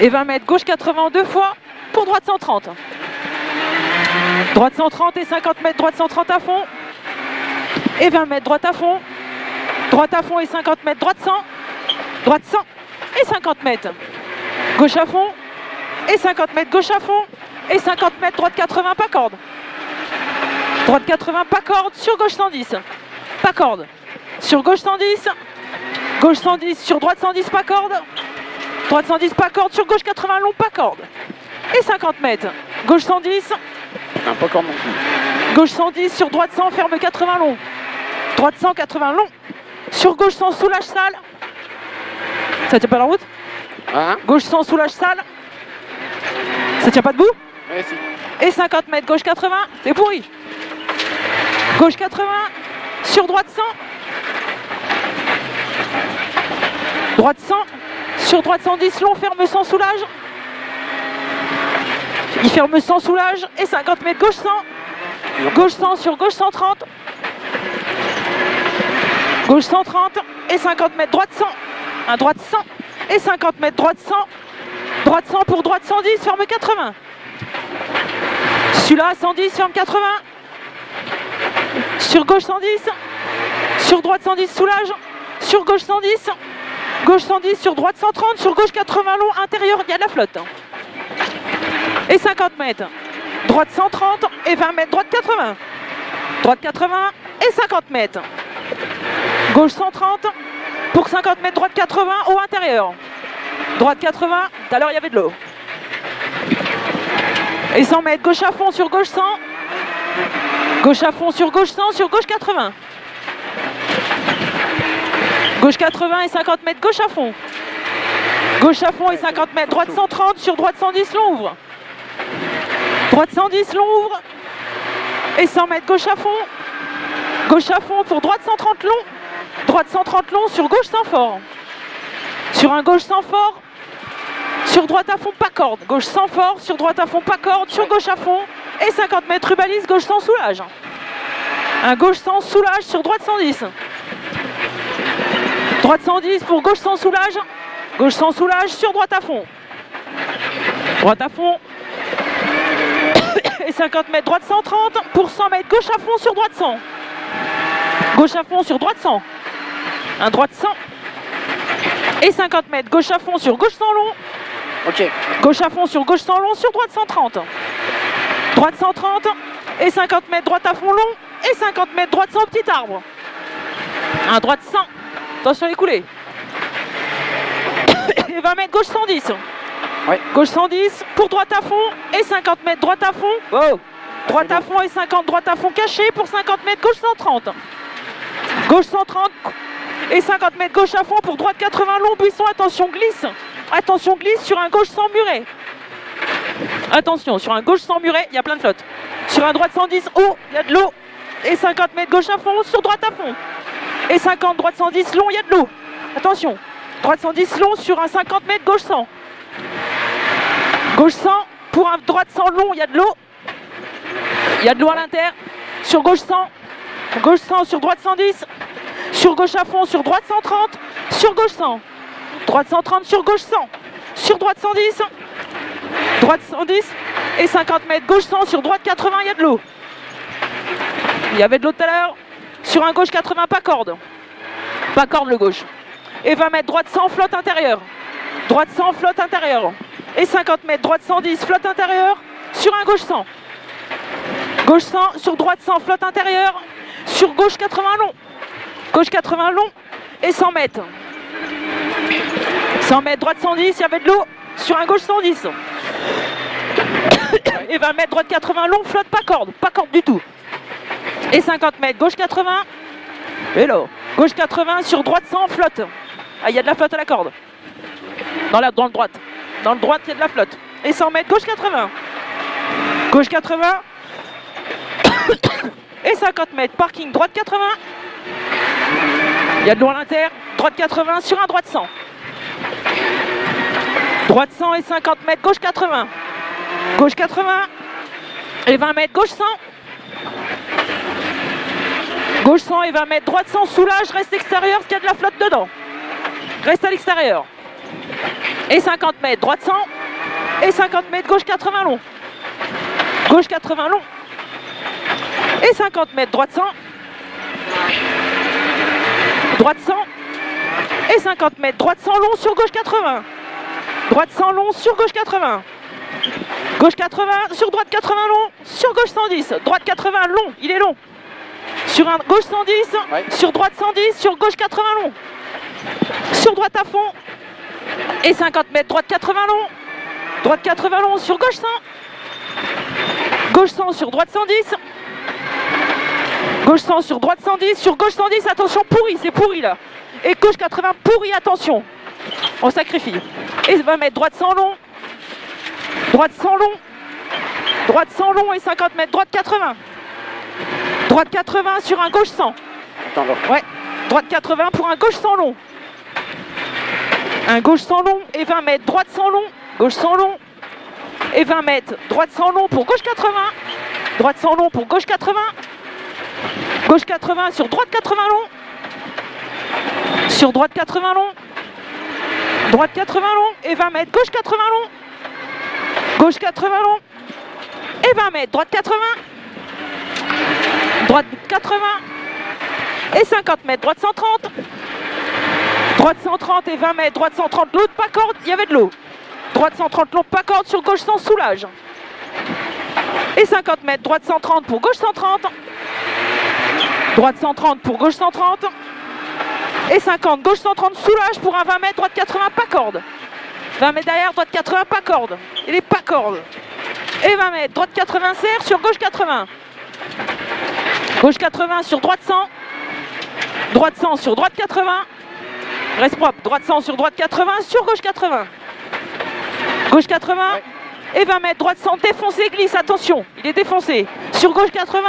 Et 20 mètres, gauche 80 deux fois pour droite 130. Droite 130 et 50 mètres, droite 130 à fond. Et 20 mètres, droite à fond. Droite à fond et 50 mètres, droite 100. Droite 100 et 50 mètres. Gauche à fond et 50 mètres, gauche à fond. Et 50 mètres, droite 80, pas corde. Droite 80, pas corde, sur gauche 110. Pas corde. Sur gauche 110. Gauche 110, sur droite 110, pas corde. Droite 110, pas corde, sur gauche 80 long, pas corde. Et 50 mètres. Gauche 110. Non, pas corde non plus. Gauche 110, sur droite 100, ferme 80 long. Droite 100, 80 long. Sur gauche 100, soulage sale. Ça tient pas la route? Hein? Gauche 100, soulage sale. Ça tient pas debout? Ouais, si. Et 50 mètres, gauche 80, c'est pourri. Gauche 80, sur droite 100. Droite 100, sur droite 110 long, ferme 100, soulage. Il ferme 100, soulage. Et 50 mètres, gauche 100. Gauche 100 sur gauche 130. Gauche 130 et 50 mètres, droite 100. Un droite 100 et 50 mètres, droite 100. Droite 100 pour droite 110, ferme 80. Celui-là 110, ferme 80. Sur gauche 110. Sur droite 110, soulage. Sur gauche 110. Gauche 110, sur droite 130. Sur gauche 80 long, intérieur, il y a de la flotte. Et 50 mètres. Droite 130 et 20 mètres, droite 80. Droite 80 et 50 mètres. Gauche 130 pour 50 mètres, droite 80 au intérieur. Droite 80, tout à l'heure il y avait de l'eau. Et 100 mètres, gauche à fond sur gauche 100. Gauche à fond sur gauche 100, sur gauche 80. Gauche 80 et 50 mètres, gauche à fond. Gauche à fond et 50 mètres, droite 130, sur droite 110, l'on ouvre. Droite 110, l'on ouvre. Et 100 mètres, gauche à fond. Gauche à fond pour droite 130 long. Droite 130 long, sur gauche 100 fort. Sur un gauche 100 fort. Sur droite à fond, pas corde. Gauche 100 fort, sur droite à fond, pas corde. Sur gauche à fond. Et 50 mètres, rubalise, gauche 100 soulage. Un gauche 100 soulage, sur droite 110. Droite 110 pour gauche 100 soulage. Gauche 100 soulage, sur droite à fond. Droite à fond. Et 50 mètres, droite 130 pour 100 mètres, gauche à fond, sur droite 100. Gauche à fond, sur droite 100. Un droite 100. Et 50 mètres, gauche à fond, sur gauche 100 long. Ok. Gauche à fond, sur gauche 100 long, sur droite 130. Droite 130 et 50 mètres, droite à fond long. Et 50 mètres, droite 100, petit arbre. Un droite 100. Attention les coulées. Et 20 mètres, gauche 110. Ouais. Gauche 110 pour droite à fond et 50 mètres, droite à fond. Oh. Droite à fond et 50, droite à fond caché pour 50 mètres, gauche 130. Gauche 130 et 50 mètres, gauche à fond pour droite 80 long, buisson, attention, glisse. Attention, glisse sur un gauche 100 muret. Attention, sur un gauche 100 muret, il y a plein de flottes. Sur un droite 110, oh, il y a de l'eau. Et 50 mètres, gauche à fond, sur droite à fond. Et 50, droite 110 long, il y a de l'eau. Attention, droite 110 long sur un 50 mètres, gauche 100. Gauche 100, pour un droite 100 long, il y a de l'eau. Il y a de l'eau à l'intérieur. Sur gauche 100, gauche 100 sur droite 110. Sur gauche à fond, sur droite 130. Sur gauche 100. Droite 130 sur gauche 100. Sur droite 110. Droite 110 et 50 mètres, gauche 100 sur droite 80, il y a de l'eau. Il y avait de l'eau tout à l'heure. Sur un gauche 80, pas corde. Pas corde le gauche. Et 20 mètres, droite 100, flotte intérieure. Droite 100, flotte intérieure. Et 50 mètres, droite 110, flotte intérieure. Sur un gauche 100. Gauche 100, sur droite 100, flotte intérieure. Sur gauche 80 long. Gauche 80 long et 100 mètres. 100 mètres, droite 110, il y avait de l'eau. Sur un gauche 110. Et 20 mètres, droite 80 long, flotte, pas corde du tout. Et 50 mètres, gauche 80. Hello. Gauche 80 sur droite 100, flotte. Ah, il y a de la flotte à la corde. Dans le droite. Dans le droite, il y a de la flotte. Et 100 mètres, gauche 80. Gauche 80. Et 50 mètres, parking, droite 80. Il y a de l'eau à l'intérieur. Droite 80 sur un droite 100. Droite 100 et 50 mètres, gauche 80. Gauche 80. Et 20 mètres, gauche 100. Gauche 100 et 20 mètres, droite 100, soulage, reste extérieur, parce qu'il y a de la flotte dedans. Reste à l'extérieur. Et 50 mètres, droite 100. Et 50 mètres, gauche 80 long. Gauche 80 long. Et 50 mètres, droite 100. Droite 100. Et 50 mètres, droite 100 long sur gauche 80. Droite 100 long sur gauche 80. Gauche 80, sur droite 80 long, sur gauche 110. Droite 80 long, il est long. Sur un gauche 110, ouais. Sur droite 110, sur gauche 80 long. Sur droite à fond. Et 50 mètres, droite 80 long. Droite 80 long, sur gauche 100. Gauche 100 sur droite 110. Gauche 100 sur droite 110, sur gauche 110, attention, pourri, c'est pourri là. Et gauche 80, pourri, attention. On sacrifie. Et 20 mètres, droite 100 long. Droite 100 long. Droite 100 long et 50 mètres, droite 80. Droite 80 sur un gauche 100. Attends, là. Ouais, droite 80 pour un gauche 100 long. Un gauche 100 long et 20 mètres, droite 100 long. Gauche 100 long et 20 mètres, droite 100 long pour gauche 80. Droite 100 long pour gauche 80. Gauche 80 sur droite 80 long. Sur droite 80 long. Droite 80 long et 20 mètres, gauche 80 long. Gauche 80 long et 20 mètres, droite 80. Droite 80 et 50 mètres, droite 130. Droite 130 et 20 mètres, droite 130, l'autre pas corde, il y avait de l'eau. Droite 130 long, pas corde, sur gauche 100, soulage. Et 50 mètres, droite 130 pour gauche 130. Droite 130 pour gauche 130. Et 50, gauche 130, soulage pour un 20 mètres, droite 80, pas corde. 20 mètres derrière, droite 80, pas corde. Il est pas corde. Et 20 mètres, droite 80, serre sur gauche 80. Gauche 80 sur droite 100. Droite 100 sur droite 80. Reste propre, droite 100 sur droite 80, sur gauche 80. Gauche 80. Ouais. Et 20 mètres, droite 100, défoncé, glisse, attention, il est défoncé. Sur gauche 80,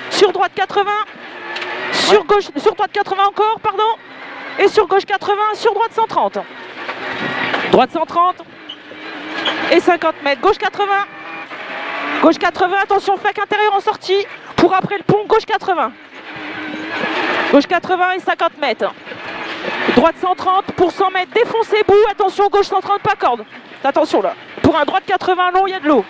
sur droite 80, sur gauche, sur droite 80 encore, pardon. Et sur gauche 80, sur droite 130. Droite 130. Et 50 mètres, gauche 80. Gauche 80, attention, flaque intérieure en sortie. Pour après le pont, gauche 80. Gauche 80 et 50 mètres. Droite 130 pour 100 mètres, défoncé, bout, attention, gauche 130, pas corde. Attention là, pour un droite 80 long, il y a de l'eau.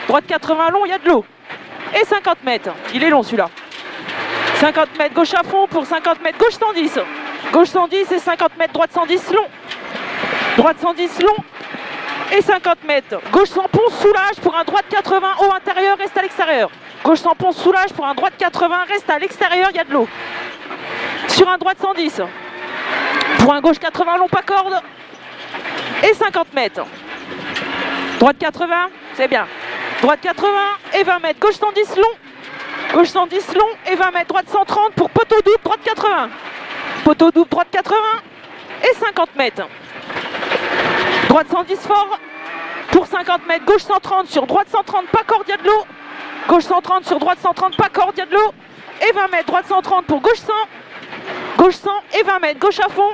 Droite 80 long, il y a de l'eau. Et 50 mètres, il est long celui-là. 50 mètres, gauche à fond pour 50 mètres, gauche 110. Gauche 110 et 50 mètres, droite 110 long. Droite 110 long et 50 mètres. Gauche sans pont, soulage pour un droite 80, haut intérieur, reste à l'extérieur. Gauche sans pont, soulage pour un droite 80, reste à l'extérieur, il y a de l'eau. Sur un droite 110. Pour un gauche 80 long, pas corde. Et 50 mètres. Droite 80, c'est bien. Droite 80 et 20 mètres. Gauche 110 long. Gauche 110 long et 20 mètres. Droite 130 pour poteau double, droite 80. Poteau double, droite 80 et 50 mètres. Droite 110 fort pour 50 mètres. Gauche 130 sur droite 130, pas corde, il y a de l'eau. Gauche 130 sur droite 130, pas corde, il y a de l'eau. Et 20 mètres. Droite 130 pour gauche 100. Gauche 100 et 20 mètres. Gauche à fond.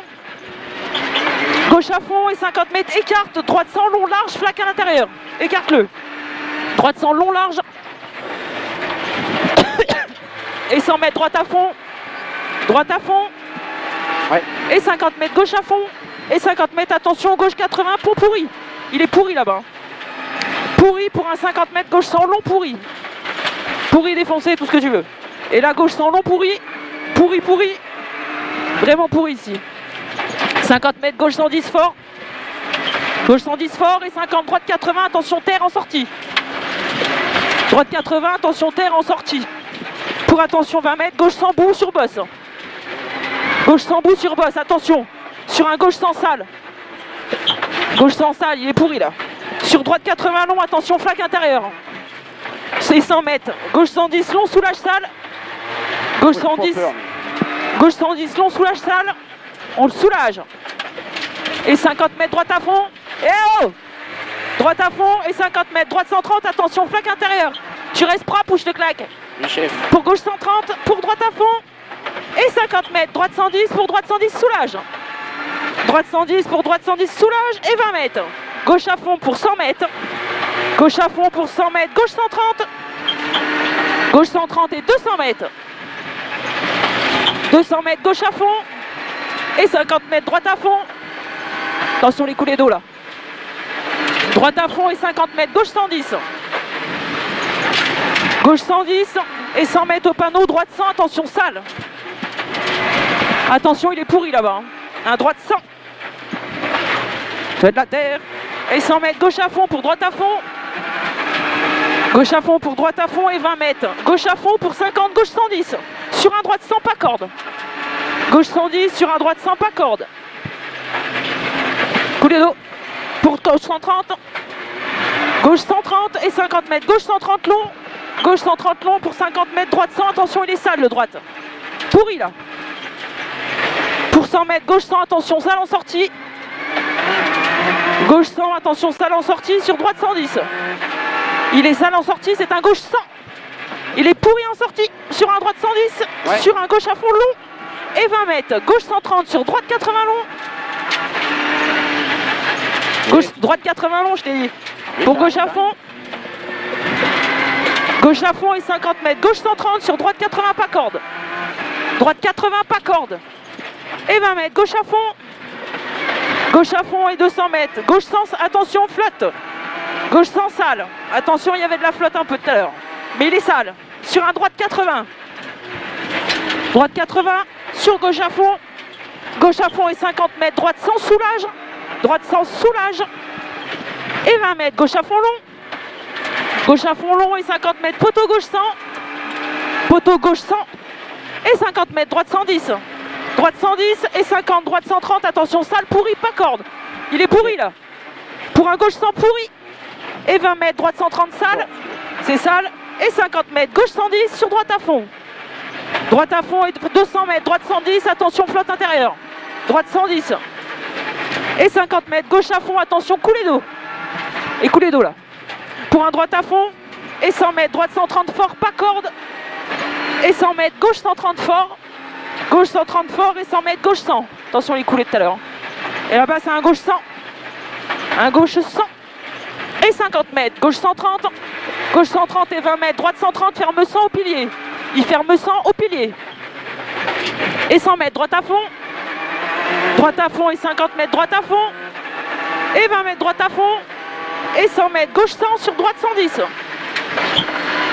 Gauche à fond et 50 mètres. Écarte. Droite 100 long large, flaque à l'intérieur. Écarte-le. Droite 100 long large. Et 100 mètres. Droite à fond. Droite à fond. Ouais. Et 50 mètres. Gauche à fond. Et 50 mètres. Attention. Gauche 80. Pont pourri. Il est pourri là-bas. Pourri pour un 50 mètres. Gauche 100 long pourri. Pourri défoncé, tout ce que tu veux. Et la gauche 100 long pourri. Pourri, pourri. Vraiment pourri ici. 50 mètres, gauche 110 fort. Gauche 110 fort et 50, droite 80, attention terre en sortie. Droite 80, attention terre en sortie. Pour attention 20 mètres, gauche 100 bout sur bosse. Gauche 100 bout sur bosse, attention. Sur un gauche 100 sale. Gauche 100 sale, il est pourri là. Sur droite 80 long, attention flaque intérieure. C'est 100 mètres. Gauche 110 long, soulage sale. Gauche 110. Gauche 110 long, soulage sale. On le soulage. Et 50 mètres, droite à fond. Et oh! Droite à fond et 50 mètres. Droite 130, attention, flaque intérieure. Tu restes propre ou je te claque? Oui, chef. Pour gauche 130, pour droite à fond. Et 50 mètres. Droite 110, pour droite 110, soulage. Droite 110, pour droite 110, soulage. Et 20 mètres. Gauche à fond pour 100 mètres. Gauche à fond pour 100 mètres. Gauche 130. Gauche 130 et 200 mètres. 200 mètres, gauche à fond. Et 50 mètres, droite à fond. Attention les coulées d'eau là. Droite à fond et 50 mètres, gauche 110. Gauche 110 et 100 mètres au panneau, droite 100, attention sale. Attention, il est pourri là-bas. Un droite 100. Fais de la terre. Et 100 mètres, gauche à fond pour droite à fond. Gauche à fond pour droite à fond et 20 mètres. Gauche à fond pour 50, gauche 110. Sur un droite 100, pas corde. Gauche 110, sur un droite 100, pas corde. Coulée d'eau pour gauche 130. Gauche 130 et 50 mètres. Gauche 130 long. Gauche 130 long pour 50 mètres. Droite 100, attention, il est sale le droite. Pourri là. Pour 100 mètres, gauche 100, attention, sale en sortie. Gauche 100, attention, sale en sortie. Sur droite 110. Il est sale en sortie, c'est un gauche 100. Il est pourri en sortie. Sur un droite 110. Ouais. Sur un gauche à fond long. Et 20 mètres. Gauche 130 sur droite 80 long. Gauche, droite 80 long, je t'ai dit. Pour gauche à fond. Gauche à fond et 50 mètres. Gauche 130 sur droite 80, pas corde. Droite 80, pas corde. Et 20 mètres. Gauche à fond. Gauche à fond et 200 mètres. Gauche 100, attention, flotte. Gauche 100, sale. Attention, il y avait de la flotte un peu tout à l'heure. Mais il est sale. Sur un droite 80. Droite 80. Sur gauche à fond. Gauche à fond et 50 mètres. Droite 100, soulage. Droite 100, soulage. Et 20 mètres. Gauche à fond long. Gauche à fond long et 50 mètres. Poteau gauche 100. Poteau gauche 100. Et 50 mètres. Droite 110. Droite 110 et 50. Droite 130. Attention, sale, pourri, pas corde. Il est pourri là. Pour un gauche 100, pourri. Et 20 mètres. Droite 130, sale. C'est sale. Et 50 mètres. Gauche 110 sur droite à fond. Droite à fond et 200 mètres. Droite 110. Attention, flotte intérieure. Droite 110. Et 50 mètres. Gauche à fond. Attention, coulée d'eau. Et coulée d'eau là. Pour un droite à fond. Et 100 mètres. Droite 130 fort, pas corde. Et 100 mètres. Gauche 130 fort. Gauche 130 fort et 100 mètres. Gauche 100. Attention les coulées de tout à l'heure. Et là-bas, c'est un gauche 100. Un gauche 100. Et 50 mètres. Gauche 130. Gauche 130 et 20 mètres. Droite 130. Ferme 100 au pilier. Il ferme 100 au pilier. Et 100 mètres. Droite à fond. Droite à fond et 50 mètres. Droite à fond. Et 20 mètres. Droite à fond. Et 100 mètres. Gauche 100 sur droite 110.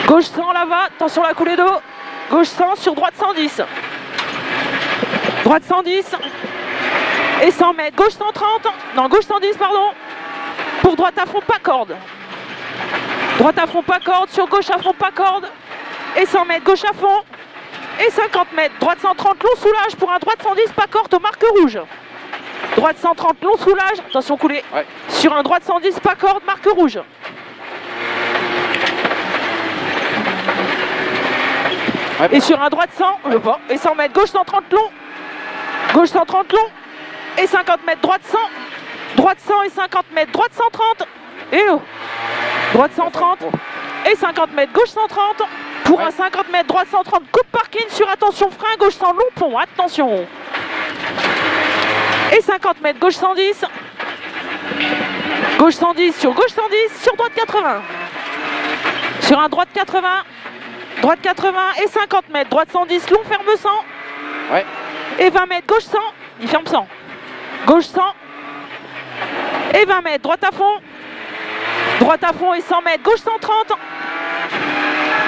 Gauche 100 là-bas. Attention la coulée d'eau. Gauche 100 sur droite 110. Droite 110. Et 100 mètres. Gauche 130. Non, gauche 110, pardon. Pour droite à fond, pas corde. Droite à fond, pas corde. Sur gauche à fond, pas corde. Et 100 mètres. Gauche à fond. Et 50 mètres. Droite 130, long soulage. Pour un droite 110, pas corde au marque rouge. Droite 130, long soulage. Attention, coulée. Ouais. Sur un droite 110, pas corde, marque rouge. Ouais. Et sur un droite 100, je veux pas. Et 100 mètres. Gauche 130, long. Gauche 130 long. Et 50 mètres. Droite 100. Droite 100 et 50 mètres. Droite 130. Et l'eau. Droite 130. Et 50 mètres. Gauche 130. Pour un 50 mètres. Droite 130. Coupe parking sur attention frein. Gauche 100 long pont. Attention. Et 50 mètres. Gauche 110. Gauche 110 sur gauche 110. Sur droite 80. Sur un droite 80. Droite 80 et 50 mètres. Droite 110. Long ferme 100. Ouais. Et 20 mètres. Gauche 100. Il ferme 100. Gauche 100. Et 20 mètres. Droite à fond. Droite à fond et 100 mètres. Gauche 130.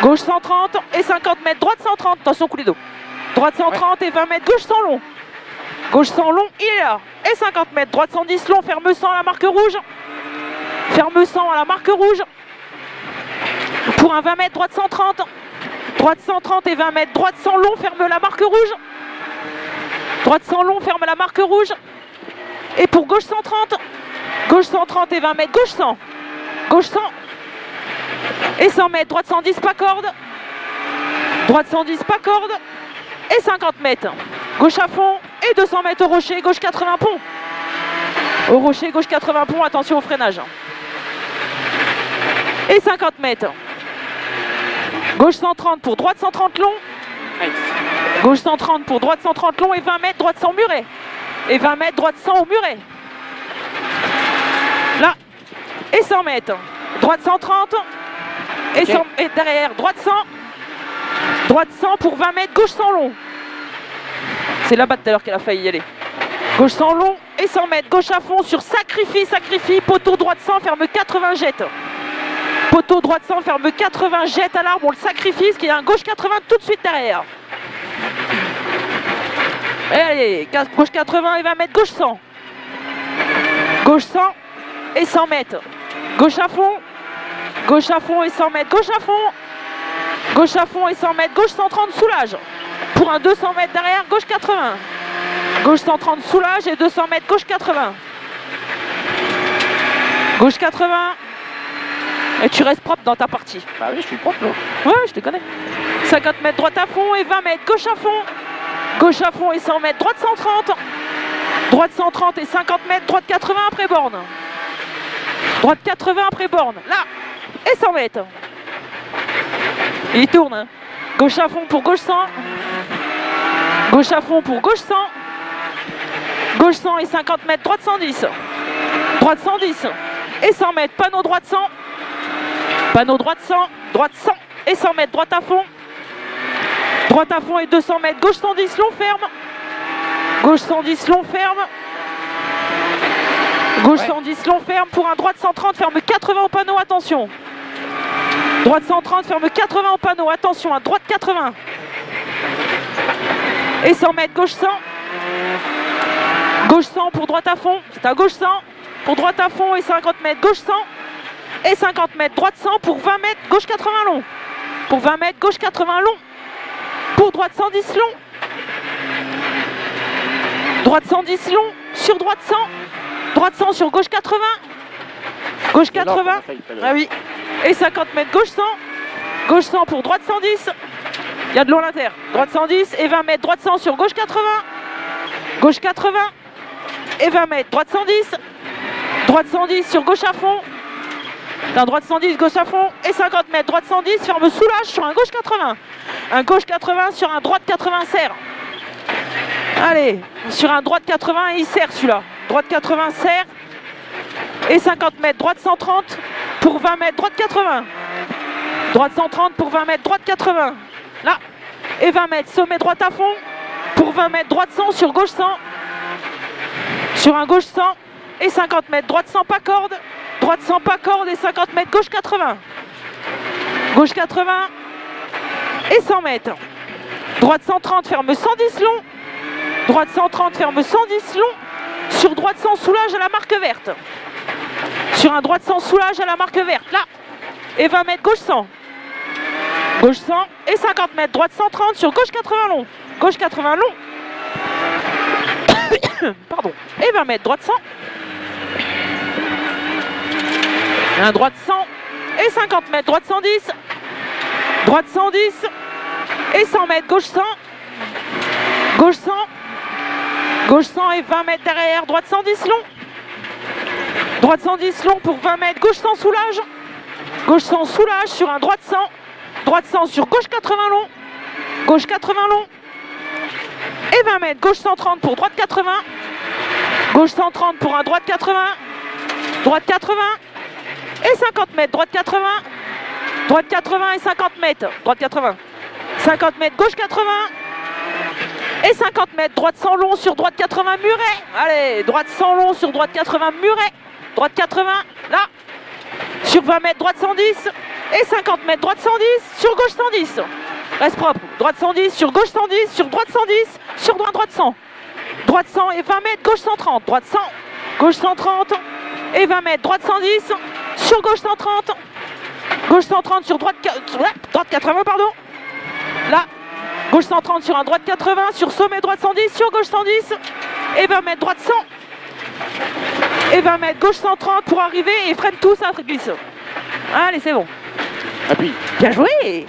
Gauche 130 et 50 mètres. Droite 130. Attention, coulée d'eau. Droite 130 et 20 mètres. Gauche 100 long. Gauche 100 long. Il est là. Et 50 mètres. Droite 110 long. Ferme 100 à la marque rouge. Ferme 100 à la marque rouge. Pour un 20 mètres. Droite 130. Droite 130 et 20 mètres. Droite 100 long. Ferme la marque rouge. Droite 100 long. Ferme la marque rouge. Et pour gauche 130. Gauche 130 et 20 mètres. Gauche 100. Gauche 100. Et 100 mètres. Droite 110, pas corde. Droite 110, pas corde. Et 50 mètres. Gauche à fond. Et 200 mètres au rocher. Gauche 80 pont. Au rocher, gauche 80 pont. Attention au freinage. Et 50 mètres. Gauche 130 pour droite 130 long. Gauche 130 pour droite 130 long et 20 mètres. Droite 100 muret. Et 20 mètres. Droite 100 au muret. Là. Et 100 mètres. Droite 130. Et, okay. 100, et derrière. Droite 100. Droite 100 pour 20 mètres. Gauche 100 long. C'est là-bas tout à l'heure qu'elle a failli y aller. Gauche 100 long. et 100 mètres. Gauche à fond sur sacrifie. Poteau droite 100, ferme 80, jette. Poteau droite 100, ferme 80, jette à l'arbre, on le sacrifie, parce qu'il y a un gauche 80 tout de suite derrière. Et allez, gauche 80 et 20 mètres, gauche 100. Gauche 100 et 100 mètres. Gauche à fond et 100 mètres. Gauche à fond. Gauche à fond et 100 mètres. Gauche 130, soulage. Pour un 200 mètres derrière, gauche 80. Gauche 130, soulage et 200 mètres, gauche 80. Gauche 80. Et tu restes propre dans ta partie. Bah oui, je suis propre là. Ouais, je te connais. 50 mètres, droite à fond et 20 mètres, gauche à fond. Gauche à fond et 100 mètres, droite 130. Droite 130 et 50 mètres, droite 80 après borne. Droite 80 après borne. Là. Et 100 mètres. Et il tourne. Hein. Gauche à fond pour gauche 100. Gauche à fond pour gauche 100. Gauche 100 et 50 mètres, droite 110. Droite 110. Et 100 mètres, panneau droite 100. Panneau droite 100. Droite 100 et 100 mètres, droite à fond. Droite à fond et 200 mètres, gauche 110, long ferme. Gauche 110, long ferme. Gauche 110, long ferme pour un droite 130, ferme 80 au panneau, attention. Droite 130, ferme 80 au panneau, attention, à droite 80. Et 100 mètres, gauche 100. Gauche 100 pour droite à fond, c'est à gauche 100. Pour droite à fond et 50 mètres, gauche 100. Et 50 mètres, droite 100 pour 20 mètres, gauche 80 long. Pour 20 mètres, gauche 80 long. Pour droite 110 long. Droite 110 long, sur droite 100. Droite 100 sur gauche 80. Gauche 80. Ah oui. Et 50 mètres, gauche 100. Gauche 100 pour droite 110. Il y a de l'eau à l'intérieur. Droite 110 et 20 mètres, droite 100 sur gauche 80. Gauche 80 et 20 mètres, droite 110. Droite 110 sur gauche à fond. Un droite 110, gauche à fond et 50 mètres, droite 110, ferme soulage sur un gauche 80. Un gauche 80 sur un droite 80 serre. Allez, sur un droite 80, il serre celui-là. Droite 80 serre. Et 50 mètres, droite 130 pour 20 mètres, droite 80. Droite 130 pour 20 mètres, droite 80. Là. Et 20 mètres, sommet droite à fond. Pour 20 mètres, droite 100 sur gauche 100. Sur un gauche 100. Et 50 mètres, droite 100 pas corde. Droite 100 pas corde et 50 mètres, gauche 80. Gauche 80 et 100 mètres. Droite 130, ferme 110 long. Droite 130, ferme 110 long. Sur droite 100, soulage à la marque verte. Sur un droite 100, soulage à la marque verte. Là. Et 20 mètres, gauche 100. Gauche 100 et 50 mètres. Droite 130 sur gauche 80 long. Gauche 80 long. Pardon. Et 20 mètres, droite 100. Un droite 100 et 50 mètres, droite 110. Droite 110 et 100 mètres, gauche 100. Gauche 100. Gauche 100 et 20 mètres derrière, droite 110 long. Droite 110 long pour 20 mètres, gauche 100 soulage. Gauche 100 soulage sur un droite 100. Droite 100 sur gauche 80 long. Gauche 80 long. Et 20 mètres, gauche 130 pour droite 80. Gauche 130 pour un droite 80. Droite 80. Et 50 mètres, droite 80. Droite 80 et 50 mètres. Droite 80. 50 mètres, gauche 80. Et 50 mètres, droite 100 long sur droite 80 muret. Allez, droite 100 long sur droite 80 muret. Droite 80, là. Sur 20 mètres, droite 110. Et 50 mètres, droite 110 sur gauche 110. Reste propre. Droite 110 sur gauche 110. Sur droite 110. Sur droite 100. Droite 100 et 20 mètres, gauche 130. Droite 100. Gauche 130. Et 20 mètres, droite 110. Sur gauche 130. Gauche 130 sur droite 80, pardon. Là. Gauche 130 sur un droite 80, sur sommet droite 110, sur gauche 110. Et 20 mètres droite 100. Et 20 mètres gauche 130 pour arriver et freine tout, ça glisse. Allez, c'est bon. Appuie. Bien joué.